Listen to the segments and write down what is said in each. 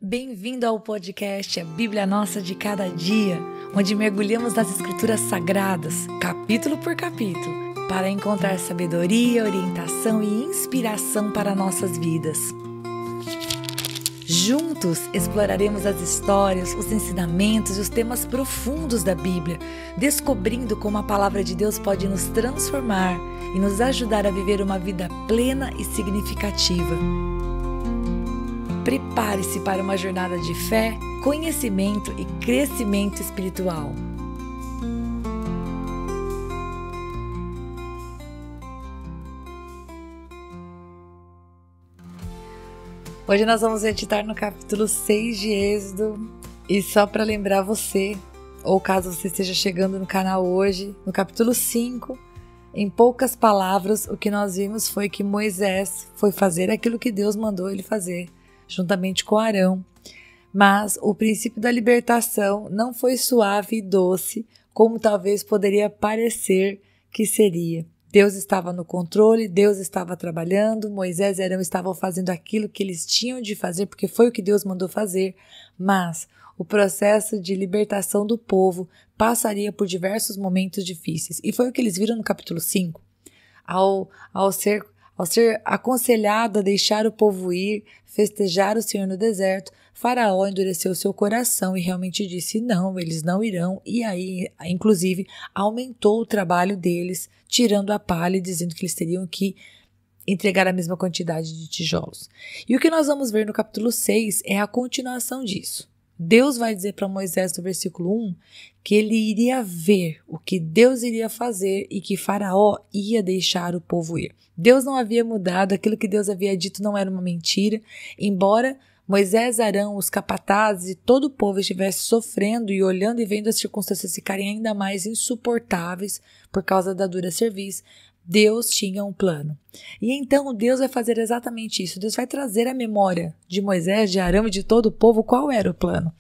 Bem-vindo ao podcast A Bíblia Nossa de Cada Dia, onde mergulhamos nas Escrituras Sagradas, capítulo por capítulo, para encontrar sabedoria, orientação e inspiração para nossas vidas. Juntos exploraremos as histórias, os ensinamentos e os temas profundos da Bíblia, descobrindo como a palavra de Deus pode nos transformar e nos ajudar a viver uma vida plena e significativa. Prepare-se para uma jornada de fé, conhecimento e crescimento espiritual. Hoje nós vamos meditar no capítulo 6 de Êxodo. E só para lembrar você, ou caso você esteja chegando no canal hoje, no capítulo 5, em poucas palavras, o que nós vimos foi que Moisés foi fazer aquilo que Deus mandou ele fazer, juntamente com Arão. Mas o princípio da libertação não foi suave e doce, como talvez poderia parecer que seria. Deus estava no controle, Deus estava trabalhando, Moisés e Arão estavam fazendo aquilo que eles tinham de fazer, porque foi o que Deus mandou fazer, mas o processo de libertação do povo passaria por diversos momentos difíceis. E foi o que eles viram no capítulo 5. Ao ser aconselhado a deixar o povo ir, festejar o Senhor no deserto, Faraó endureceu seu coração e realmente disse não, eles não irão, e aí, inclusive, aumentou o trabalho deles, tirando a palha e dizendo que eles teriam que entregar a mesma quantidade de tijolos. E o que nós vamos ver no capítulo 6 é a continuação disso. Deus vai dizer para Moisés no versículo 1 que ele iria ver o que Deus iria fazer e que Faraó ia deixar o povo ir. Deus não havia mudado, aquilo que Deus havia dito não era uma mentira, embora Moisés, Arão, os capatazes e todo o povo estivesse sofrendo e olhando e vendo as circunstâncias ficarem ainda mais insuportáveis por causa da dura cerviz, Deus tinha um plano. E então Deus vai fazer exatamente isso. Deus vai trazer à memória de Moisés, de Arão e de todo o povo qual era o plano.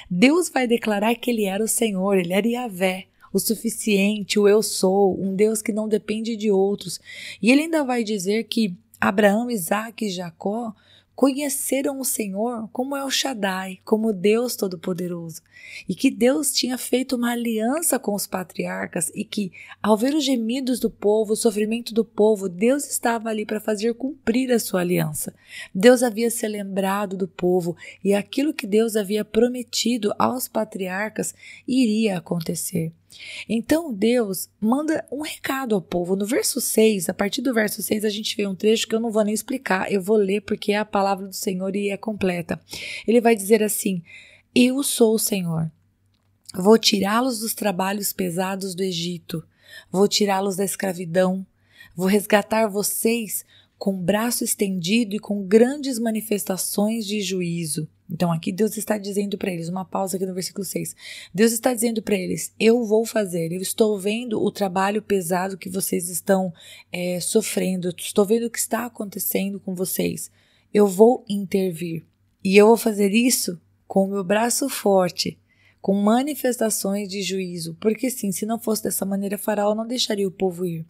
Deus vai declarar que ele era o Senhor, ele era Yahvé, o suficiente, o eu sou, um Deus que não depende de outros. E ele ainda vai dizer que Abraão, Isaque e Jacó conheceram o Senhor como El Shaddai, como Deus Todo-Poderoso, e que Deus tinha feito uma aliança com os patriarcas e que, ao ver os gemidos do povo, o sofrimento do povo, Deus estava ali para fazer cumprir a sua aliança. Deus havia se lembrado do povo e aquilo que Deus havia prometido aos patriarcas iria acontecer. Então Deus manda um recado ao povo. No verso 6, a partir do verso 6 a gente vê um trecho que eu não vou nem explicar, eu vou ler porque é a palavra do Senhor e é completa. Ele vai dizer assim: eu sou o Senhor, vou tirá-los dos trabalhos pesados do Egito, vou tirá-los da escravidão, vou resgatar vocês com o braço estendido e com grandes manifestações de juízo. Então aqui Deus está dizendo para eles, uma pausa aqui no versículo 6, Deus está dizendo para eles, eu vou fazer, eu estou vendo o trabalho pesado que vocês estão sofrendo, eu estou vendo o que está acontecendo com vocês, eu vou intervir e eu vou fazer isso com o meu braço forte, com manifestações de juízo, porque sim, se não fosse dessa maneira, Faraó não deixaria o povo ir.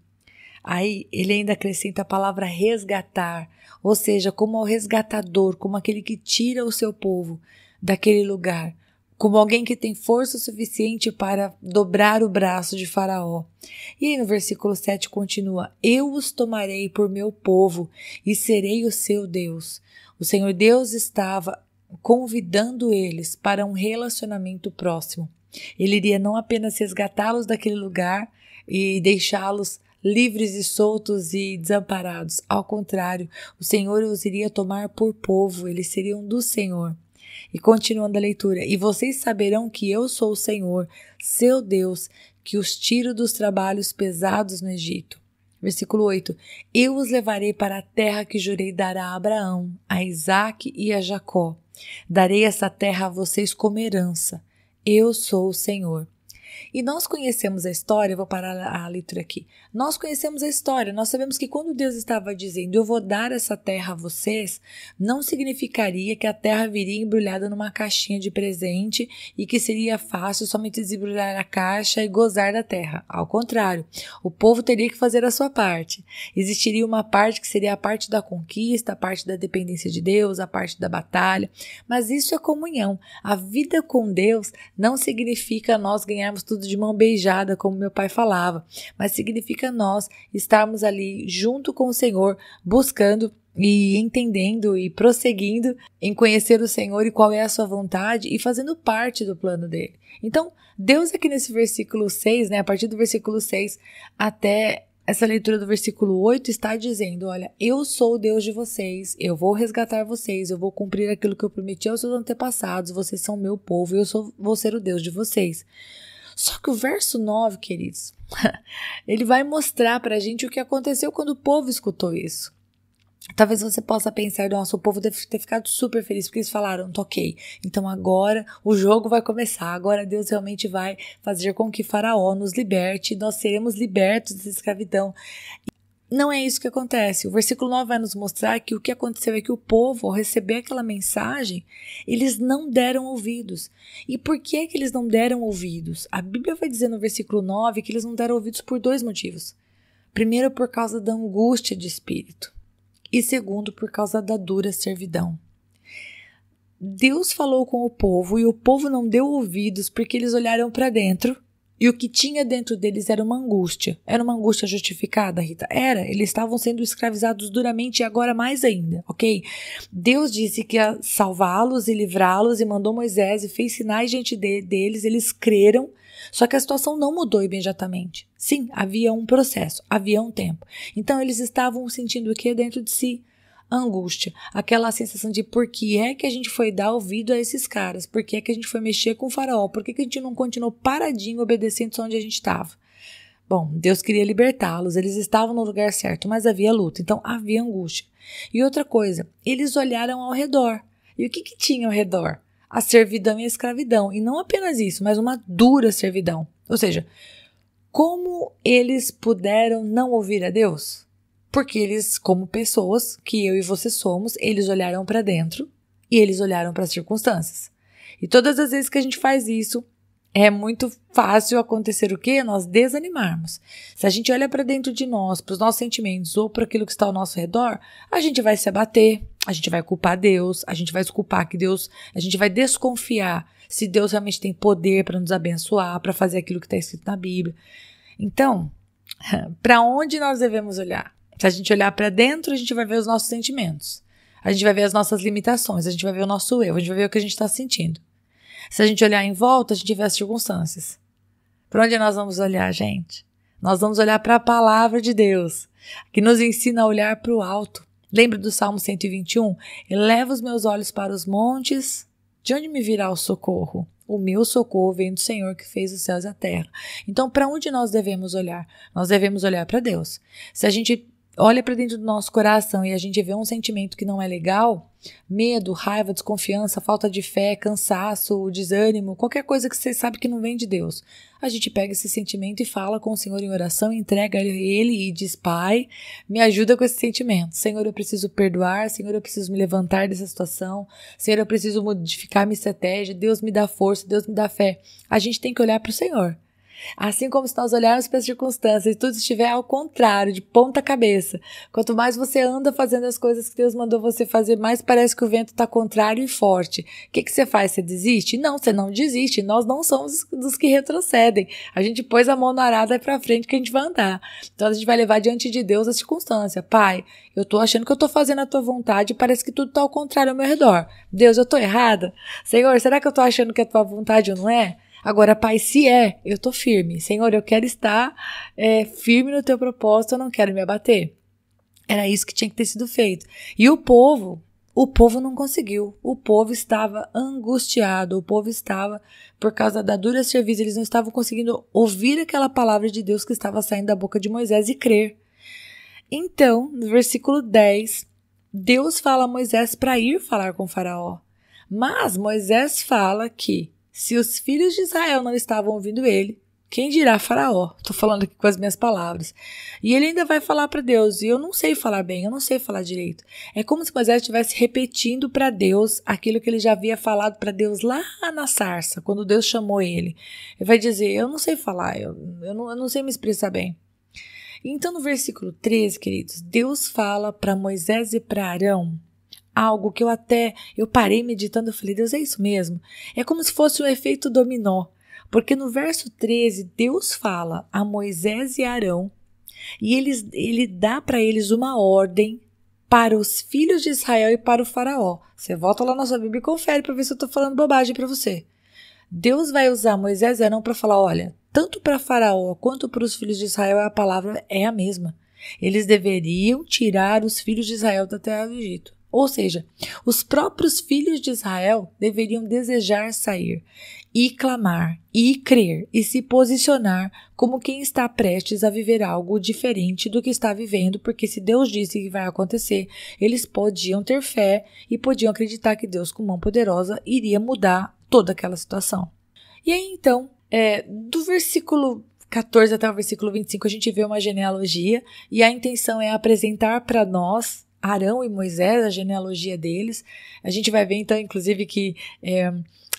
Aí ele ainda acrescenta a palavra resgatar, ou seja, como o resgatador, como aquele que tira o seu povo daquele lugar, como alguém que tem força suficiente para dobrar o braço de Faraó. E aí no versículo 7 continua, eu os tomarei por meu povo e serei o seu Deus. O Senhor Deus estava convidando eles para um relacionamento próximo. Ele iria não apenas resgatá-los daquele lugar e deixá-los livres e soltos e desamparados. Ao contrário, o Senhor os iria tomar por povo, eles seriam do Senhor. E continuando a leitura, e vocês saberão que eu sou o Senhor, seu Deus, que os tiro dos trabalhos pesados no Egito. Versículo 8, eu os levarei para a terra que jurei dar a Abraão, a Isaque e a Jacó. Darei essa terra a vocês como herança. Eu sou o Senhor. E nós conhecemos a história, eu vou parar a leitura aqui. Nós conhecemos a história, nós sabemos que quando Deus estava dizendo, eu vou dar essa terra a vocês, não significaria que a terra viria embrulhada numa caixinha de presente e que seria fácil somente desembrulhar a caixa e gozar da terra. Ao contrário, o povo teria que fazer a sua parte. Existiria uma parte que seria a parte da conquista, a parte da dependência de Deus, a parte da batalha, mas isso é comunhão. A vida com Deus não significa nós ganharmos tudo de mão beijada, como meu pai falava, mas significa nós estarmos ali junto com o Senhor, buscando e entendendo e prosseguindo em conhecer o Senhor e qual é a sua vontade e fazendo parte do plano dele. Então, Deus aqui nesse versículo 6, a partir do versículo 6 até essa leitura do versículo 8 está dizendo, olha, eu sou o Deus de vocês, eu vou resgatar vocês, eu vou cumprir aquilo que eu prometi aos seus antepassados, vocês são meu povo e vou ser o Deus de vocês. Só que o verso 9, queridos, ele vai mostrar pra gente o que aconteceu quando o povo escutou isso. Talvez você possa pensar, nossa, o povo deve ter ficado super feliz, porque eles falaram, ok, então agora o jogo vai começar, agora Deus realmente vai fazer com que Faraó nos liberte, nós seremos libertos dessa escravidão. Não é isso que acontece. O versículo 9 vai nos mostrar que o que aconteceu é que o povo, ao receber aquela mensagem, eles não deram ouvidos. E por que eles não deram ouvidos? A Bíblia vai dizer no versículo 9 que eles não deram ouvidos por 2 motivos. Primeiro, por causa da angústia de espírito. E segundo, por causa da dura servidão. Deus falou com o povo e o povo não deu ouvidos porque eles olharam para dentro. E o que tinha dentro deles era uma angústia. Era uma angústia justificada, Rita? Era. Eles estavam sendo escravizados duramente e agora mais ainda, ok? Deus disse que ia salvá-los e livrá-los e mandou Moisés e fez sinais diante deles. Eles creram, só que a situação não mudou imediatamente. Sim, havia um processo, havia um tempo. Então eles estavam sentindo o que dentro de si? Angústia, aquela sensação de por que é que a gente foi dar ouvido a esses caras, por que é que a gente foi mexer com o faraó, por que a gente não continuou paradinho obedecendo só onde a gente estava. Bom, Deus queria libertá-los, eles estavam no lugar certo, mas havia luta, então havia angústia. E outra coisa, eles olharam ao redor, e o que tinha ao redor? A servidão e a escravidão, e não apenas isso, mas uma dura servidão. Ou seja, como eles puderam não ouvir a Deus? Porque eles, como pessoas, que eu e você somos, eles olharam para dentro e eles olharam para as circunstâncias. E todas as vezes que a gente faz isso, é muito fácil acontecer o quê? Nós desanimarmos. Se a gente olha para dentro de nós, para os nossos sentimentos ou para aquilo que está ao nosso redor, a gente vai se abater, a gente vai culpar Deus, a gente vai desculpar que Deus, a gente vai desconfiar se Deus realmente tem poder para nos abençoar, para fazer aquilo que está escrito na Bíblia. Então, para onde nós devemos olhar? Se a gente olhar para dentro, a gente vai ver os nossos sentimentos. A gente vai ver as nossas limitações, a gente vai ver o nosso erro, a gente vai ver o que a gente está sentindo. Se a gente olhar em volta, a gente vê as circunstâncias. Para onde nós vamos olhar, gente? Nós vamos olhar para a palavra de Deus, que nos ensina a olhar para o alto. Lembra do Salmo 121? Eleva os meus olhos para os montes. De onde me virá o socorro? O meu socorro vem do Senhor que fez os céus e a terra. Então, para onde nós devemos olhar? Nós devemos olhar para Deus. Se a gente olha para dentro do nosso coração e a gente vê um sentimento que não é legal, medo, raiva, desconfiança, falta de fé, cansaço, desânimo, qualquer coisa que você sabe que não vem de Deus, a gente pega esse sentimento e fala com o Senhor em oração, entrega ele e diz, Pai, me ajuda com esse sentimento. Senhor, eu preciso perdoar, Senhor, eu preciso me levantar dessa situação, Senhor, eu preciso modificar minha estratégia, Deus me dá força, Deus me dá fé. A gente tem que olhar para o Senhor. Assim como se nós olharmos para as circunstâncias e tudo estiver ao contrário, de ponta cabeça. Quanto mais você anda fazendo as coisas que Deus mandou você fazer, mais parece que o vento está contrário e forte. O que você faz? Você desiste? Não, você não desiste. Nós não somos dos que retrocedem. A gente pôs a mão na arada para frente que a gente vai andar. Então a gente vai levar diante de Deus a circunstância. Pai, eu tô achando que eu tô fazendo a tua vontade e parece que tudo está ao contrário ao meu redor. Deus, eu tô errada? Senhor, será que eu tô achando que é a tua vontade ou não é? Agora, Pai, se eu tô firme. Senhor, eu quero estar firme no teu propósito, eu não quero me abater. Era isso que tinha que ter sido feito. E o povo não conseguiu. O povo estava angustiado, o povo estava, por causa da dura serviço, eles não estavam conseguindo ouvir aquela palavra de Deus que estava saindo da boca de Moisés e crer. Então, no versículo 10, Deus fala a Moisés para ir falar com o faraó. Mas Moisés fala que Se os filhos de Israel não estavam ouvindo ele, quem dirá Faraó? Estou falando aqui com as minhas palavras. E ele ainda vai falar para Deus, e eu não sei falar bem, eu não sei falar direito. É como se Moisés estivesse repetindo para Deus aquilo que ele já havia falado para Deus lá na sarça, quando Deus chamou ele. Ele vai dizer, eu não sei falar, eu não sei me expressar bem. Então no versículo 13, queridos, Deus fala para Moisés e para Arão algo que eu parei meditando, eu falei, Deus, é isso mesmo? É como se fosse um efeito dominó. Porque no verso 13, Deus fala a Moisés e Arão e ele dá para eles uma ordem para os filhos de Israel e para o faraó. Você volta lá na sua Bíblia e confere para ver se eu estou falando bobagem para você. Deus vai usar Moisés e Arão para falar, olha, tanto para faraó quanto para os filhos de Israel a palavra é a mesma. Eles deveriam tirar os filhos de Israel da terra do Egito. Ou seja, os próprios filhos de Israel deveriam desejar sair e clamar, e crer, e se posicionar como quem está prestes a viver algo diferente do que está vivendo, porque se Deus disse que vai acontecer, eles podiam ter fé e podiam acreditar que Deus, com mão poderosa, iria mudar toda aquela situação. E aí, então, do versículo 14 até o versículo 25, a gente vê uma genealogia, e a intenção é apresentar para nós Arão e Moisés, a genealogia deles. A gente vai ver então, inclusive, que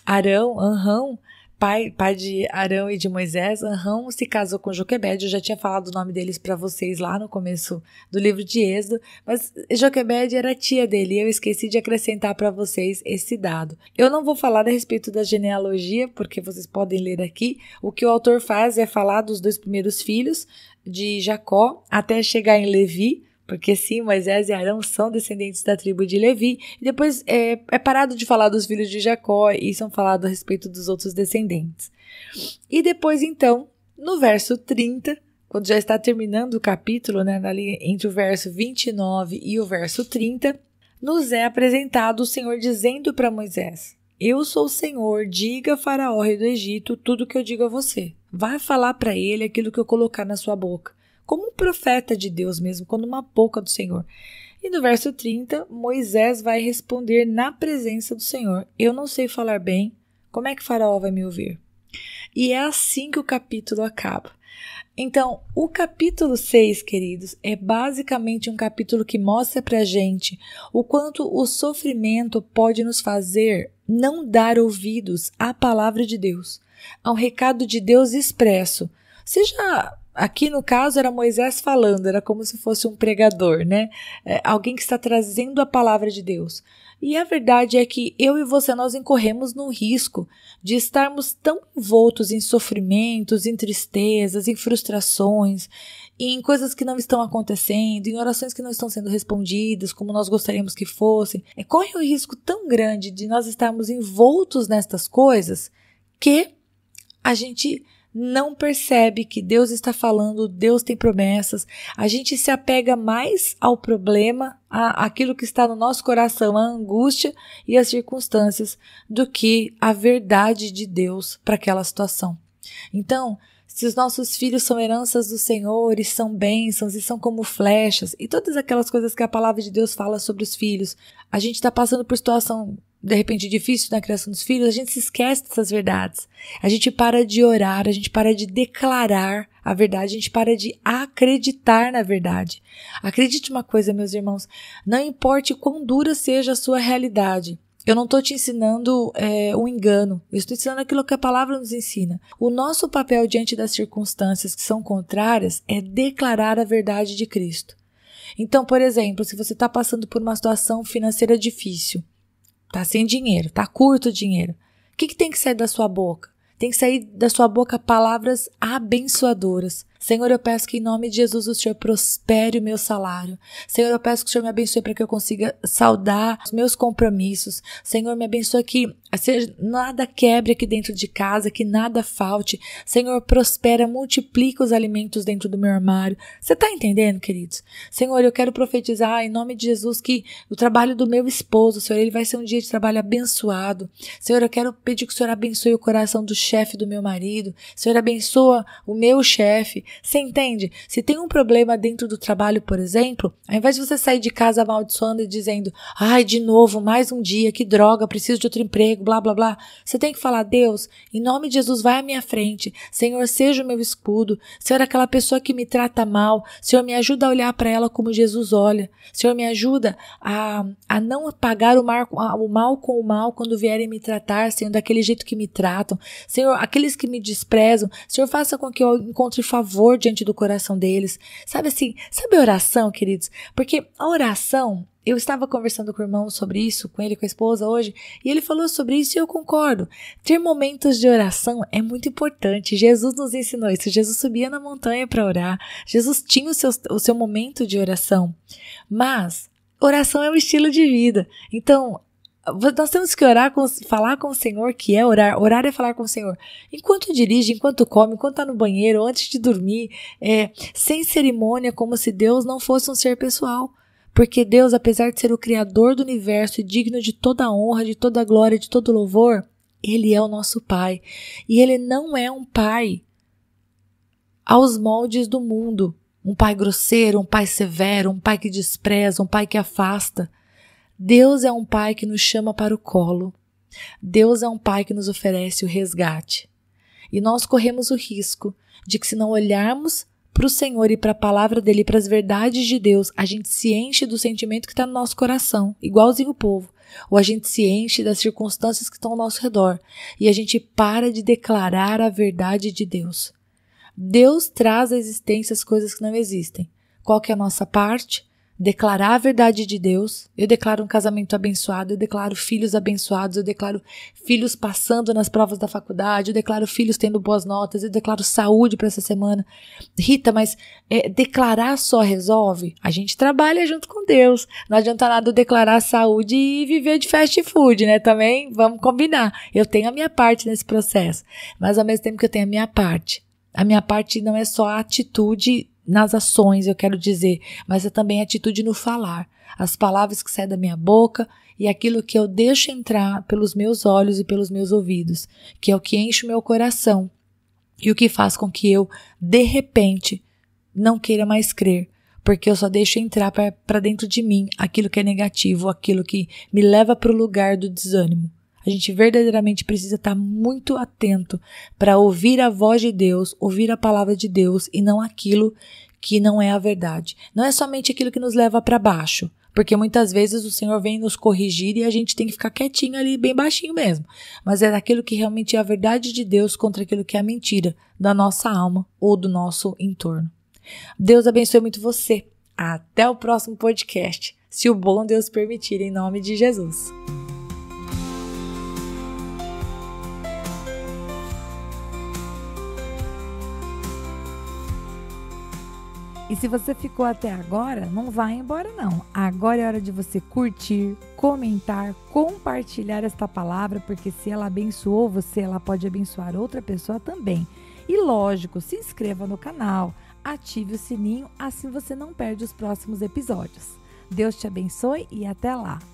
Arão, pai de Arão e de Moisés, Arão se casou com Joquebede. Eu já tinha falado o nome deles para vocês lá no começo do livro de Êxodo, mas Joquebede era tia dele e eu esqueci de acrescentar para vocês esse dado. Eu não vou falar a respeito da genealogia, porque vocês podem ler aqui. O que o autor faz é falar dos 2 primeiros filhos de Jacó até chegar em Levi, porque sim, Moisés e Arão são descendentes da tribo de Levi, e depois é parado de falar dos filhos de Jacó e são falados a respeito dos outros descendentes. E depois, então, no verso 30, quando já está terminando o capítulo, né, ali entre o verso 29 e o verso 30, nos é apresentado o Senhor dizendo para Moisés, eu sou o Senhor, diga a Faraó, rei do Egito, tudo que eu digo a você. Vai falar para ele aquilo que eu colocar na sua boca. Como um profeta de Deus mesmo, quando uma boca do Senhor. E no verso 30, Moisés vai responder na presença do Senhor, eu não sei falar bem, como é que Faraó vai me ouvir? E é assim que o capítulo acaba. Então, o capítulo 6, queridos, é basicamente um capítulo que mostra pra gente o quanto o sofrimento pode nos fazer não dar ouvidos à palavra de Deus, ao recado de Deus expresso. Seja... Aqui, no caso, era Moisés falando, era como se fosse um pregador, né? Alguém que está trazendo a palavra de Deus. E a verdade é que eu e você, nós incorremos no risco de estarmos tão envoltos em sofrimentos, em tristezas, em frustrações, em coisas que não estão acontecendo, em orações que não estão sendo respondidas como nós gostaríamos que fossem. Corre um risco tão grande de nós estarmos envoltos nestas coisas que a gente não percebe que Deus está falando, Deus tem promessas, a gente se apega mais ao problema, àquilo que está no nosso coração, a angústia e as circunstâncias, do que a verdade de Deus para aquela situação. Então, se os nossos filhos são heranças do Senhor e são bênçãos e são como flechas e todas aquelas coisas que a palavra de Deus fala sobre os filhos, a gente está passando por situação de repente difícil na criação dos filhos, a gente se esquece dessas verdades. A gente para de orar, a gente para de declarar a verdade, a gente para de acreditar na verdade. Acredite uma coisa, meus irmãos, não importe quão dura seja a sua realidade, eu não estou te ensinando um engano, eu estou ensinando aquilo que a palavra nos ensina. O nosso papel diante das circunstâncias que são contrárias é declarar a verdade de Cristo. Então, por exemplo, se você está passando por uma situação financeira difícil, tá sem dinheiro, tá curto o dinheiro. O que tem que sair da sua boca? Tem que sair da sua boca palavras abençoadoras. Senhor, eu peço que em nome de Jesus o Senhor prospere o meu salário. Senhor, eu peço que o Senhor me abençoe para que eu consiga saldar os meus compromissos. Senhor, me abençoe que nada quebre aqui dentro de casa, que nada falte. Senhor, prospera, multiplica os alimentos dentro do meu armário. Você está entendendo, queridos? Senhor, eu quero profetizar em nome de Jesus que o trabalho do meu esposo, Senhor, ele vai ser um dia de trabalho abençoado. Senhor, eu quero pedir que o Senhor abençoe o coração do chefe do meu marido. Senhor, abençoa o meu chefe. Você entende? Se tem um problema dentro do trabalho, por exemplo, ao invés de você sair de casa amaldiçoando e dizendo, ai, de novo, mais um dia, que droga, preciso de outro emprego, blá, blá, blá. Você tem que falar, Deus, em nome de Jesus, vai à minha frente. Senhor, seja o meu escudo. Senhor, aquela pessoa que me trata mal, Senhor, me ajuda a olhar para ela como Jesus olha. Senhor, me ajuda a não pagar o mal com o mal quando vierem me tratar, Senhor, daquele jeito que me tratam. Senhor, aqueles que me desprezam, Senhor, faça com que eu encontre favor diante do coração deles. Sabe assim, sabe oração, queridos? Porque a oração, eu estava conversando com o irmão sobre isso, com ele, com a esposa hoje, e ele falou sobre isso e eu concordo. Ter momentos de oração é muito importante. Jesus nos ensinou isso. Jesus subia na montanha para orar. Jesus tinha o seu momento de oração. Mas oração é um estilo de vida. Então, nós temos que falar com o Senhor, que é orar. Orar é falar com o Senhor. Enquanto dirige, enquanto come, enquanto está no banheiro, antes de dormir, sem cerimônia, como se Deus não fosse um ser pessoal. Porque Deus, apesar de ser o Criador do universo e digno de toda a honra, de toda a glória, de todo o louvor, Ele é o nosso Pai. E Ele não é um Pai aos moldes do mundo. Um Pai grosseiro, um Pai severo, um Pai que despreza, um Pai que afasta. Deus é um Pai que nos chama para o colo. Deus é um Pai que nos oferece o resgate. E nós corremos o risco de que, se não olharmos para o Senhor e para a palavra dele, para as verdades de Deus, a gente se enche do sentimento que está no nosso coração, igualzinho o povo. Ou a gente se enche das circunstâncias que estão ao nosso redor e a gente para de declarar a verdade de Deus. Deus traz à existência as coisas que não existem. Qual que é a nossa parte? Declarar a verdade de Deus. Eu declaro um casamento abençoado, eu declaro filhos abençoados, eu declaro filhos passando nas provas da faculdade, eu declaro filhos tendo boas notas, eu declaro saúde para essa semana. Rita, mas declarar só resolve? A gente trabalha junto com Deus. Não adianta nada eu declarar saúde e viver de fast food, né? Também vamos combinar. Eu tenho a minha parte nesse processo, mas ao mesmo tempo que eu tenho a minha parte não é só a atitude nas ações, eu quero dizer, mas é também atitude no falar. As palavras que saem da minha boca e aquilo que eu deixo entrar pelos meus olhos e pelos meus ouvidos, que é o que enche o meu coração e o que faz com que eu, de repente, não queira mais crer, porque eu só deixo entrar para dentro de mim aquilo que é negativo, aquilo que me leva para o lugar do desânimo. A gente verdadeiramente precisa estar muito atento para ouvir a voz de Deus, ouvir a palavra de Deus e não aquilo que não é a verdade. Não é somente aquilo que nos leva para baixo, porque muitas vezes o Senhor vem nos corrigir e a gente tem que ficar quietinho ali, bem baixinho mesmo. Mas é aquilo que realmente é a verdade de Deus contra aquilo que é a mentira da nossa alma ou do nosso entorno. Deus abençoe muito você. Até o próximo podcast, se o bom Deus permitir, em nome de Jesus. E se você ficou até agora, não vai embora não. Agora é hora de você curtir, comentar, compartilhar esta palavra, porque se ela abençoou você, ela pode abençoar outra pessoa também. E lógico, se inscreva no canal, ative o sininho, assim você não perde os próximos episódios. Deus te abençoe e até lá!